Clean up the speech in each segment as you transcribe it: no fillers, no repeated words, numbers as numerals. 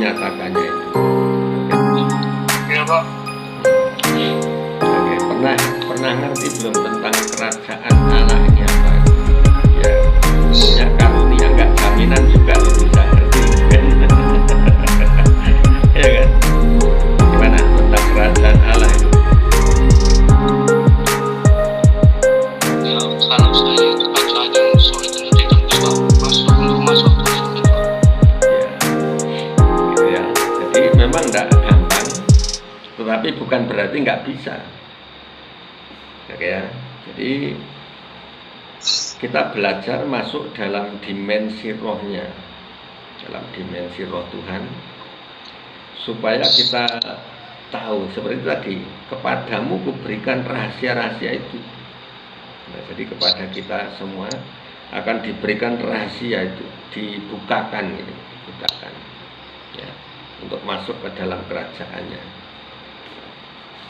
mengatakannya itu. Iya Pak. Oke, pernah ngerti belum tentang kerajaan Allah ini apa? Ya, punya karunia nggak jaminan juga lo bisa ngerti. Ya kan? Gimana tentang kerajaan Allah itu? Ya kalau saya itu kerajaan yang sulit untuk ditembus Pak. Masuk ke sulit Pak. Ya, gitu ya. Jadi memang nggak gampang, tetapi bukan berarti nggak bisa. Oke ya. Jadi kita belajar masuk dalam dimensi rohnya, dalam dimensi roh Tuhan, supaya kita tahu seperti tadi, kepadamu kuberikan rahasia-rahasia itu. Nah, jadi kepada kita semua akan diberikan rahasia itu, dibukakan ini, dibukakan ya, untuk masuk ke dalam kerajaannya.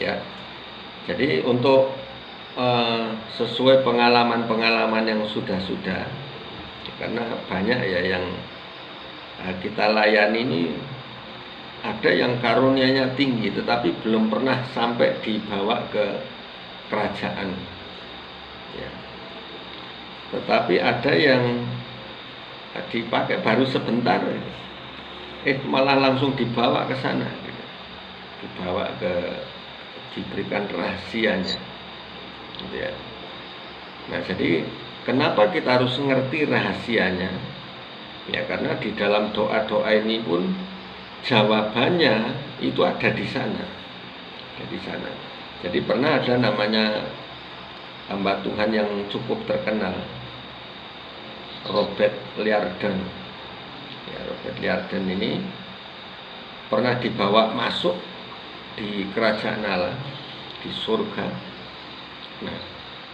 Ya. Jadi untuk sesuai pengalaman-pengalaman yang sudah-sudah, karena banyak ya yang kita layani ini, ada yang karunianya tinggi tetapi belum pernah sampai dibawa ke kerajaan ya. Tetapi ada yang dipakai baru sebentar malah langsung dibawa ke sana, dibawa ke, diberikan rahasianya gitu ya. Nah, jadi kenapa kita harus ngerti rahasianya? Ya karena di dalam doa-doa ini pun jawabannya itu ada di sana. Ada di sana. Jadi pernah ada namanya hamba Tuhan yang cukup terkenal, Robert Liardon. Ya, Robert Liardon ini pernah dibawa masuk di kerajaan Allah, di surga. Nah,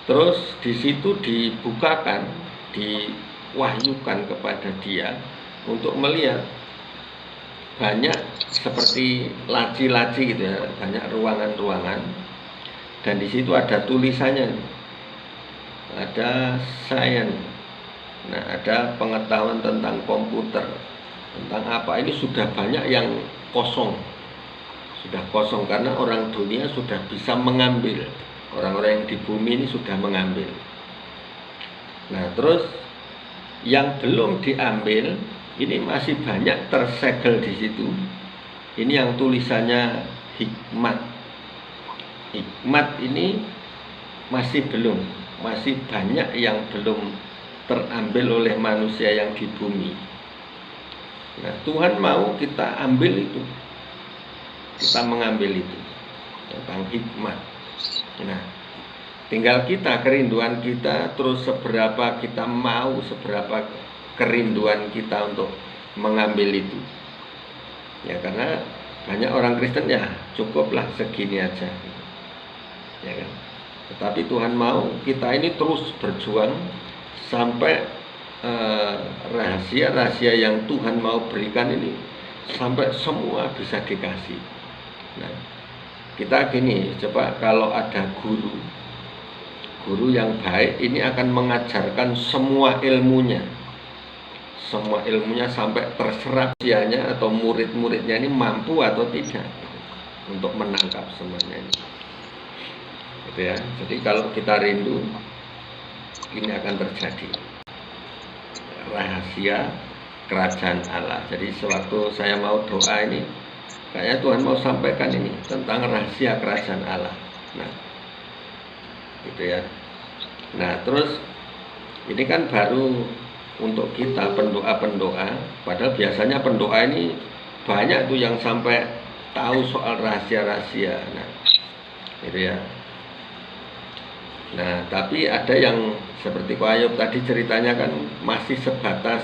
terus di situ dibukakan, diwahyukan kepada dia untuk melihat banyak seperti laci-laci gitu ya, banyak ruangan-ruangan, dan di situ ada tulisannya, ada sains, nah ada pengetahuan tentang komputer, tentang apa ini sudah banyak yang kosong, sudah kosong karena orang dunia sudah bisa mengambil. Orang-orang yang di bumi ini sudah mengambil. Nah, terus yang belum diambil ini masih banyak tersegel di situ. Ini yang tulisannya hikmat. Hikmat ini masih banyak yang belum terambil oleh manusia yang di bumi. Nah, Tuhan mau kita ambil itu. Kita mengambil itu tentang hikmat. Nah, tinggal kita, kerinduan kita, terus seberapa kita mau, seberapa kerinduan kita untuk mengambil itu. Ya karena banyak orang Kristen ya cukuplah segini aja, ya kan. Tetapi Tuhan mau kita ini terus berjuang sampai rahasia-rahasia yang Tuhan mau berikan ini sampai semua bisa dikasih. Nah, kita gini, coba kalau ada guru yang baik ini akan mengajarkan semua ilmunya sampai terserap sianya atau murid-muridnya ini mampu atau tidak untuk menangkap semuanya ini. Gitu ya. Jadi kalau kita rindu, ini akan terjadi rahasia kerajaan Allah. Jadi sewaktu saya mau doa ini, kayaknya Tuhan mau sampaikan ini tentang rahasia kerajaan Allah. Nah, gitu ya. Nah, terus ini kan baru untuk kita pendoa-pendoa. Padahal biasanya pendoa ini banyak tuh yang sampai tahu soal rahasia-rahasia. Nah, gitu ya. Nah, tapi ada yang seperti Ko Ayub tadi ceritanya kan masih sebatas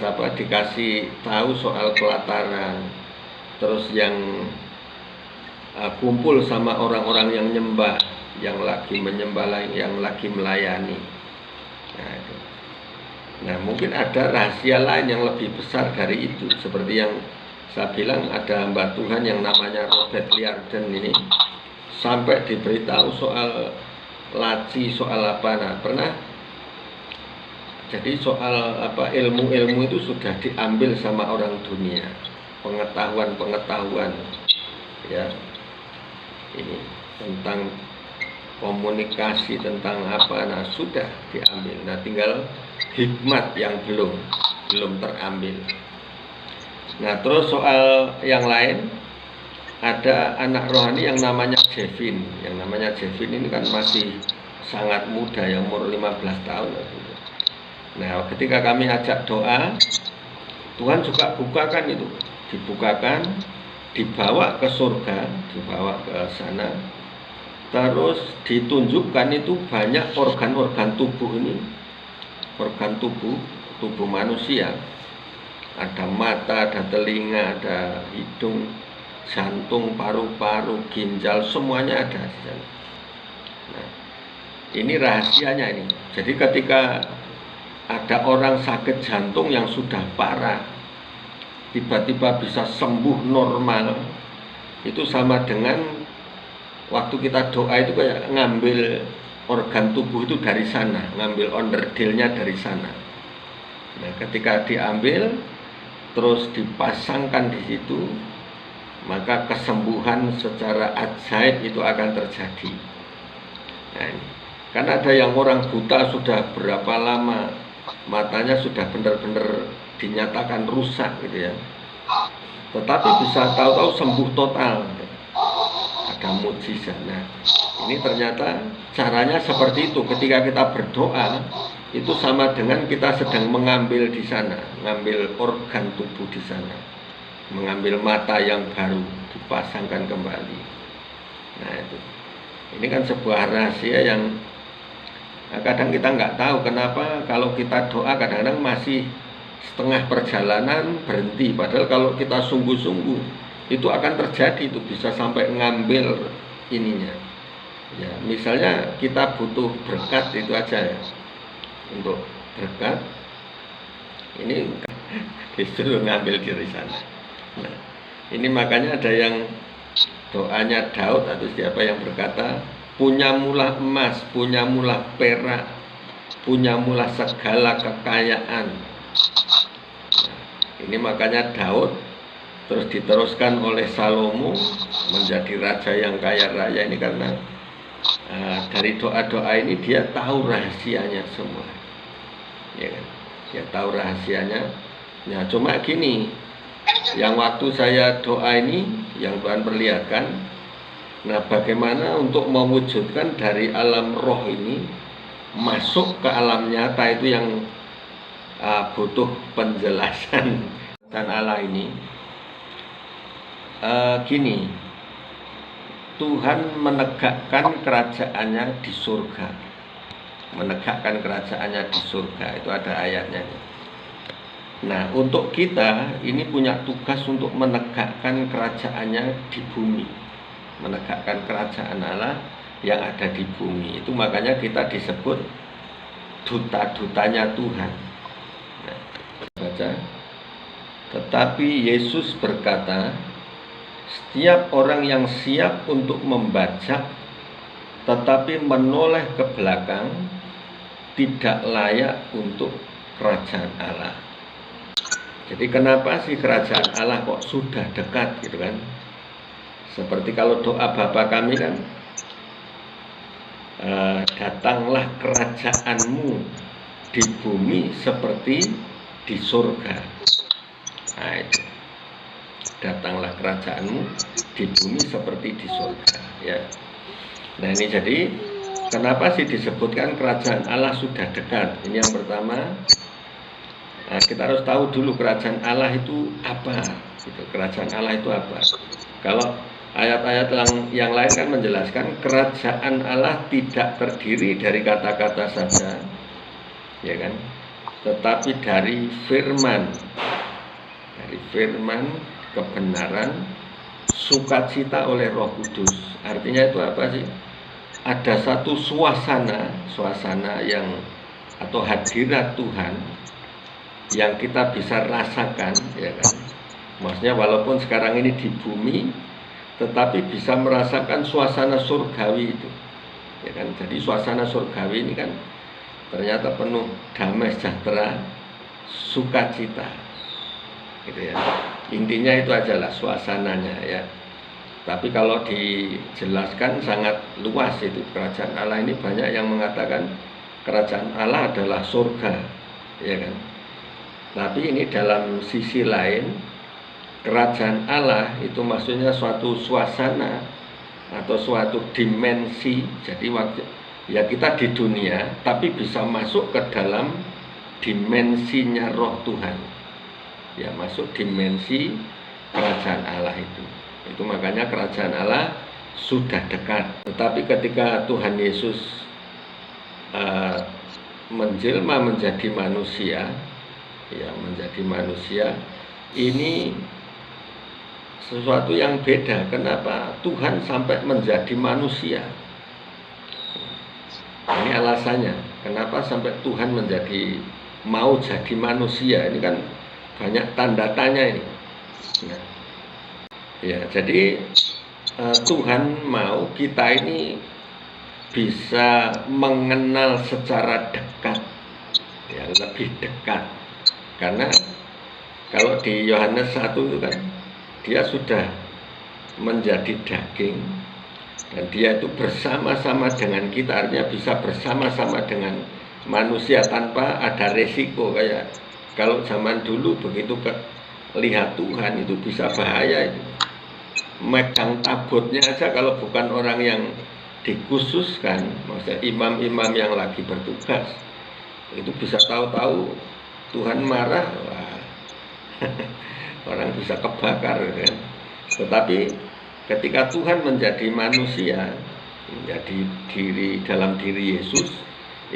apa, dikasih tahu soal pelataran, terus yang kumpul sama orang-orang yang nyembah, yang lagi menyembah, yang lagi melayani. Nah, itu. Nah, mungkin ada rahasia lain yang lebih besar dari itu, seperti yang saya bilang ada hamba Tuhan yang namanya Robert Liardon ini sampai diberitahu soal laci, soal apa. Nah, pernah Jadi soal ilmu-ilmu itu sudah diambil sama orang dunia, pengetahuan ya, ini tentang komunikasi, tentang nah sudah diambil. Nah tinggal hikmat yang belum terambil. Nah terus soal yang lain, ada anak rohani yang namanya Jevin. Yang namanya Jevin ini kan masih sangat muda ya, umur 15 tahun. Nah ketika kami ajak doa, Tuhan juga bukakan itu, dibukakan, dibawa ke surga, dibawa ke sana, terus ditunjukkan itu banyak organ-organ tubuh ini, organ tubuh manusia. Ada mata, ada telinga, ada hidung, jantung, paru-paru, ginjal, semuanya ada di sana. Nah, ini rahasianya ini. Jadi ketika ada orang sakit jantung yang sudah parah, tiba-tiba bisa sembuh normal, itu sama dengan waktu kita doa itu kayak ngambil organ tubuh itu dari sana, ngambil onderdilnya dari sana. Nah, ketika diambil terus dipasangkan di situ, maka kesembuhan secara ajaib itu akan terjadi. Nah, ini. Kan ada yang orang buta sudah berapa lama, matanya sudah benar-benar dinyatakan rusak gitu ya, tetapi bisa tahu-tahu sembuh total. Ada mukjizat. Nah, ini ternyata caranya seperti itu. Ketika kita berdoa, itu sama dengan kita sedang mengambil di sana, mengambil organ tubuh di sana, mengambil mata yang baru, dipasangkan kembali. Nah itu, ini kan sebuah rahasia yang kadang kita nggak tahu kenapa kalau kita doa kadang-kadang masih setengah perjalanan berhenti. Padahal kalau kita sungguh-sungguh itu akan terjadi, itu bisa sampai ngambil ininya. Ya, misalnya kita butuh berkat itu aja ya, untuk berkat ini disuruh ngambil dari sana. Nah, ini makanya ada yang doanya Daud atau siapa yang berkata, punyamulah emas, punyamulah perak, punyamulah segala kekayaan. Nah, ini makanya Daud terus diteruskan oleh Salomo menjadi raja yang kaya raya ini karena dari doa-doa ini dia tahu rahasianya semua, ya kan? Dia tahu rahasianya. Nah cuma gini, yang waktu saya doa ini yang Tuhan perlihatkan, nah bagaimana untuk mewujudkan dari alam roh ini masuk ke alam nyata, itu yang butuh penjelasan. Dan Allah ini gini, Tuhan menegakkan kerajaannya di surga, menegakkan kerajaannya di surga, itu ada ayatnya. Nah untuk kita ini punya tugas untuk menegakkan kerajaannya di bumi, menegakkan kerajaan Allah yang ada di bumi. Itu makanya kita disebut duta-dutanya Tuhan. Nah, baca. Tetapi Yesus berkata, setiap orang yang siap untuk membajak tetapi menoleh ke belakang tidak layak untuk kerajaan Allah. Jadi kenapa sih kerajaan Allah kok sudah dekat gitu kan? Seperti kalau doa Bapa kami kan, datanglah kerajaanmu di bumi seperti di surga. Nah itu, datanglah kerajaanmu di bumi seperti di surga ya. Nah ini jadi kenapa sih disebutkan kerajaan Allah sudah dekat? Ini yang pertama. Nah, kita harus tahu dulu kerajaan Allah itu apa gitu. Kerajaan Allah itu apa? Kalau ayat-ayat yang lain kan menjelaskan kerajaan Allah tidak terdiri dari kata-kata saja, ya kan? Tetapi dari firman, kebenaran, sukacita oleh Roh Kudus. Artinya itu apa sih? Ada satu suasana yang atau hadirat Tuhan yang kita bisa rasakan, ya kan? Maksudnya walaupun sekarang ini di bumi, tetapi bisa merasakan suasana surgawi itu, ya kan? Jadi suasana surgawi ini kan ternyata penuh damai sejahtera, sukacita, gitu ya. Intinya itu adalah suasananya ya. Tapi kalau dijelaskan sangat luas itu kerajaan Allah ini, banyak yang mengatakan kerajaan Allah adalah surga, ya kan. Tapi ini dalam sisi lain, kerajaan Allah itu maksudnya suatu suasana atau suatu dimensi. Jadi waktu ya kita di dunia tapi bisa masuk ke dalam dimensinya roh Tuhan. Ya, masuk dimensi kerajaan Allah itu. Itu makanya kerajaan Allah sudah dekat. Tetapi ketika Tuhan Yesus menjelma menjadi manusia, ya menjadi manusia, ini sesuatu yang beda. Kenapa Tuhan sampai menjadi manusia? Ini alasannya. Kenapa sampai Tuhan mau jadi manusia? Ini kan banyak tanda tanya ini. Nah, ya, jadi Tuhan mau kita ini bisa mengenal secara dekat, ya lebih dekat. Karena kalau di Yohanes 1 itu kan dia sudah menjadi daging dan dia itu bersama-sama dengan kita, artinya bisa bersama-sama dengan manusia tanpa ada resiko. Kayak kalau zaman dulu begitu lihat Tuhan itu bisa bahaya itu. Megang tabutnya aja kalau bukan orang yang dikhususkan, maksudnya imam-imam yang lagi bertugas, itu bisa tahu-tahu Tuhan marah, wah, orang bisa kebakar kan. Tetapi ketika Tuhan menjadi manusia, menjadi dalam diri Yesus,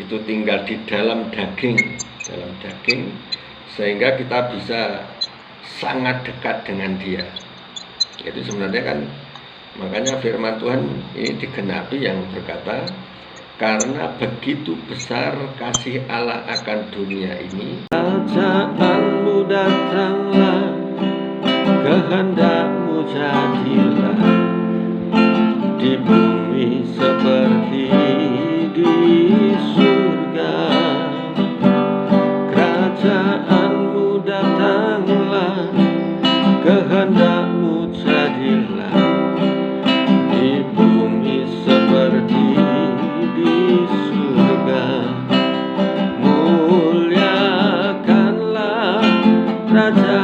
itu tinggal di dalam daging, sehingga kita bisa sangat dekat dengan Dia. Itu sebenarnya kan, makanya firman Tuhan ini digenapi yang berkata, karena begitu besar kasih Allah akan dunia ini, kerajaanmu datanglah, kehendakmu jadilah di bumi seperti di surga. Kerajaanmu datanglah, kehendakmu jadilah di bumi seperti di surga. Muliakanlah Raja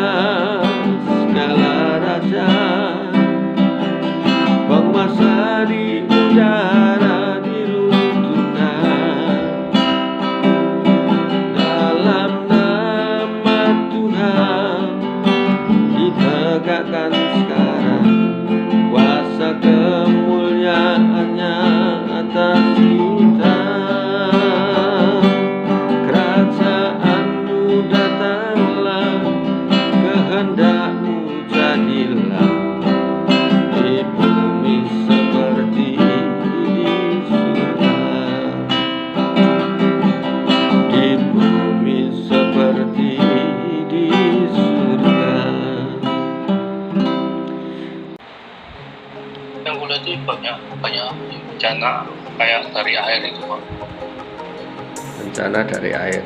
segala raja, penguasa di udara diruntuhkan, dalam nama Tuhan ditegakkan sekarang kuasa kemuliaannya atas kita. Kerajaanmu datanglah, kehendakmu jadilah di bumi seperti di surga. Di bumi seperti di surga. Yang kuliah itu banyak bencana kayak dari air itu, Pak. Bencana dari air.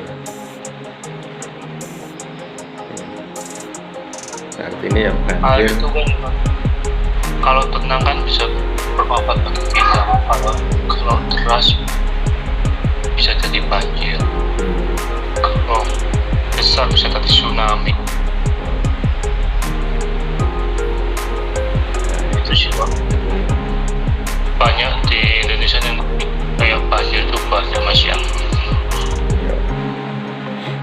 Artinya yang Air banjir. itu kan kalau tenang kan bisa bermanfaat bagi kita. Kalau deras bisa jadi banjir. Kalau besar bisa jadi tsunami. Itu sih, Pak. Banyak di Indonesia yang kayak banjir itu banyak masih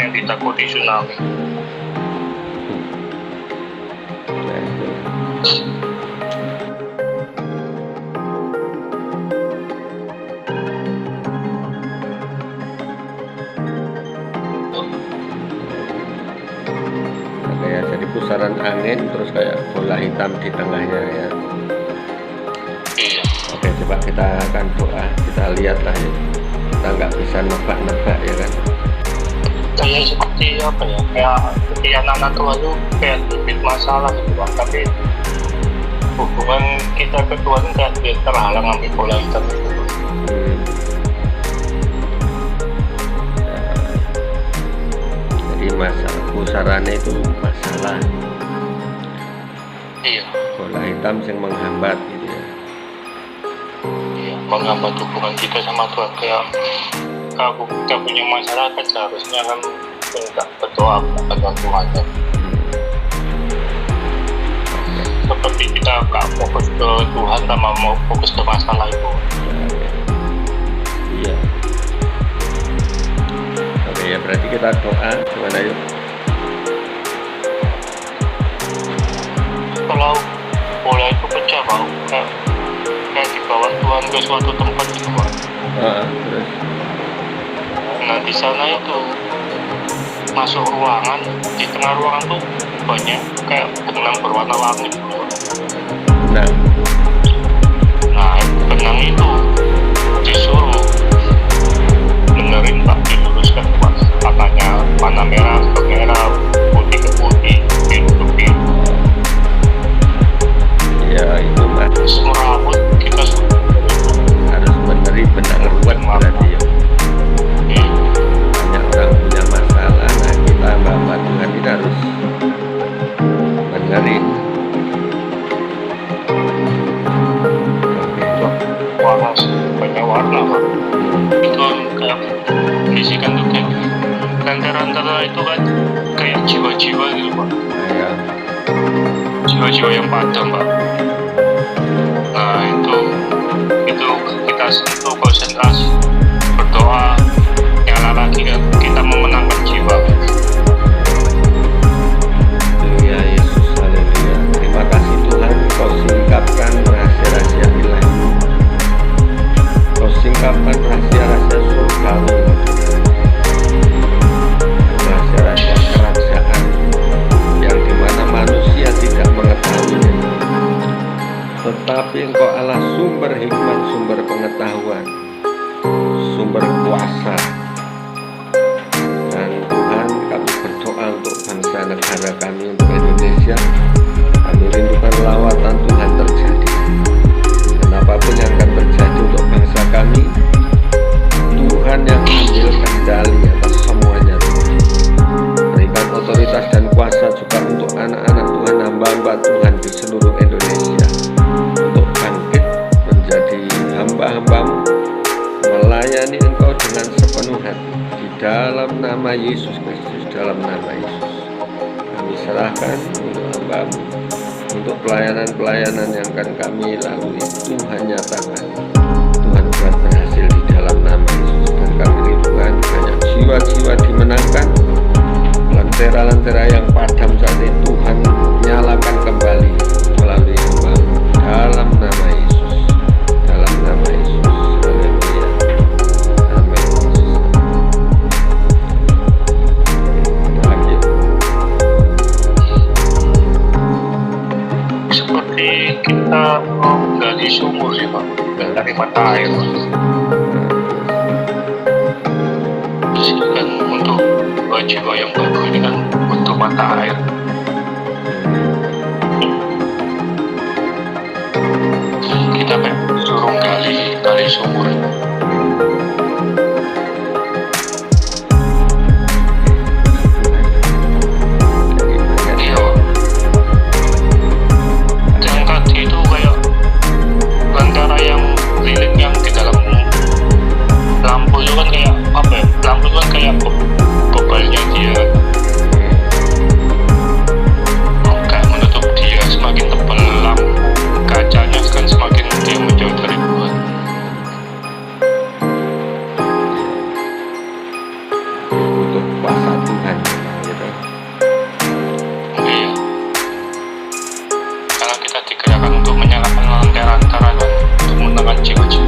yang ditakuti tsunami. Nah, itu. Kayak jadi pusaran angin terus kayak bola hitam di tengahnya ya. Iya. Oke, coba kita akan doa, kita lihatlah ya. Kita nggak bisa nebak-nebak ya kan. Kayak seperti apa ya? Kayak ketika anak tua itu kayak lebih masalah gitu, Pak. Tapi hubungan kita kedua itu kayak terhalang ambil bola hitam itu, Pak. masalah, pusarane itu masalah, Iya, bola hitam yang menghambat gitu ya. iya, menghambat hubungan kita sama Tuhan. Kayak aku kita punya masalah kan seharusnya kan minta berdoa kepada Tuhan ya. Seperti kita gak fokus ke Tuhan sama mau fokus ke masalah itu. Iya. Oke ya, berarti kita doa gimana yuk? Kalau bola itu pecah mau kayak dibawa Tuhan ke suatu tempat gitu Pak. Terus Nah di sana itu masuk ruangan, di tengah ruangan tuh banyak kayak benang berwarna langit gitu, Pak. benang. Nah benang itu disuruh benerin Pak, diluruskan Pak, katanya warna merah ke merah, putih ke putih, biru ke biru. Ya itu mah Semerabut kita harus meneri benang ruwet berarti ya. Banyak orang punya masalah, nah kita hamba Tuhan ini harus benerin. warna banyak warna Pak. Itu kayak bisikan tuh kayak antara itu kan kayak jiwa-jiwa gitu Pak, Ya, jiwa-jiwa yang padam Pak. Nah itu kita sentuh konsentrasi berdoa nyala lagi kan, kita memenangkan jiwa. haleluya Yesus, haleluya. Terima kasih Tuhan, Kau singkapkan rahasia-rahasia ilahi. Kau singkapkan rahasia-rahasia surgawi, rahasia-rahasia kerajaan yang dimana manusia tidak mengetahuinya. Tetapi Engkau Allah sumber hikmat, sumber pengetahuan, sumber kuasa. Dan Tuhan, kami berdoa untuk bangsa negara kami, untuk Indonesia. Kami rindukan lawatan Tuhan terjadi. Dan apapun yang akan terjadi untuk bangsa kami, Tuhan yang ambil kendali atas semuanya. Berikan otoritas dan kuasa juga untuk anak-anak Tuhan, hamba-hamba Tuhan di seluruh Indonesia, untuk bangkit menjadi hamba-hambamu, melayani Engkau dengan sepenuh hati. Di dalam nama Yesus Kristus, dalam nama Yesus, kami serahkan untuk hamba-Mu, untuk pelayanan-pelayanan yang akan kami lalui. Tuhan nyatakan, Tuhan buat berhasil di dalam nama Yesus. Dan kami rindukan banyak jiwa-jiwa dimenangkan, lentera-lentera yang padam saat ini Tuhan nyalakan kembali melalui hamba-Mu, dalam nama Yesus, dalam nama Yesus. Haleluya. Amin. Lagi. Seperti kita menggali sumur sih Pak, dari mata air Pak. Kan untuk jiwa yang baru ini kan butuh mata air. Kita kayak suruh gali sumur. Iya. Yang tadi itu kayak lentera yang lilin yang di dalam lampu itu kan kayak apa ya? Lampu itu kan kayak bebalnya dia kayak menutup dia, semakin tebal lampu kacanya kan semakin dia menjauh dari Tuhan. Untuk kuasa Tuhan gitu. Iya. Karena kita digerakkan untuk menyalakan lentera antara dan untuk menangkan jiwa-jiwa.